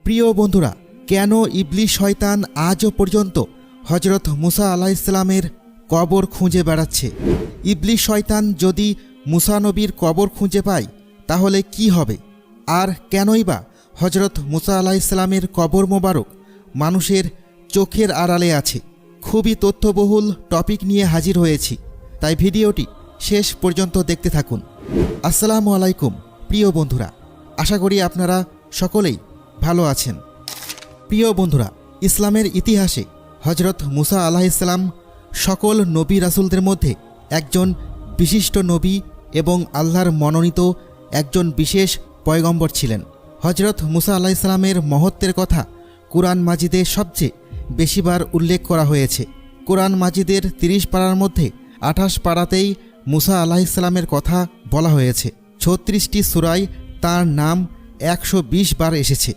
প্রিয় বন্ধুরা, কেন ইবলিস শয়তান আজও পর্যন্ত হজরত মুসা আলাইহিসসালামের কবর খুঁজে বেড়াচ্ছে? ইবলিস শয়তান যদি মুসা নবীর কবর খুঁজে পায় তাহলে কি হবে? আর কেনই বা হজরত মুসা আলাইহিসসালামের কবর মোবারক মানুষের চোখের আড়ালে আছে? খুবই তথ্যবহুল টপিক নিয়ে হাজির হয়েছি, তাই ভিডিওটি শেষ পর্যন্ত দেখতে থাকুন। আসসালামু আলাইকুম প্রিয় বন্ধুরা, আশা করি আপনারা সকলেই ভালো আছেন। প্রিয় বন্ধুরা, ইসলামের ইতিহাসে হজরত মুসা আলাইহিসসালাম সকল নবী রাসূলদের মধ্যে একজন বিশিষ্ট নবী এবং আল্লাহর মনোনীত একজন বিশেষ পয়গম্বর ছিলেন। হজরত মুসা আলাইহিসসালামের মহত্বের কথা কুরআন মাজিদে সবচেয়ে বেশিবার উল্লেখ করা হয়েছে। কুরআন মাজিদের 30 পারার মধ্যে 28 পারাতেই মুসা আলাইহিসসালামের কথা বলা হয়েছে। 36টি সূরায় তার নাম 120 বার এসেছে।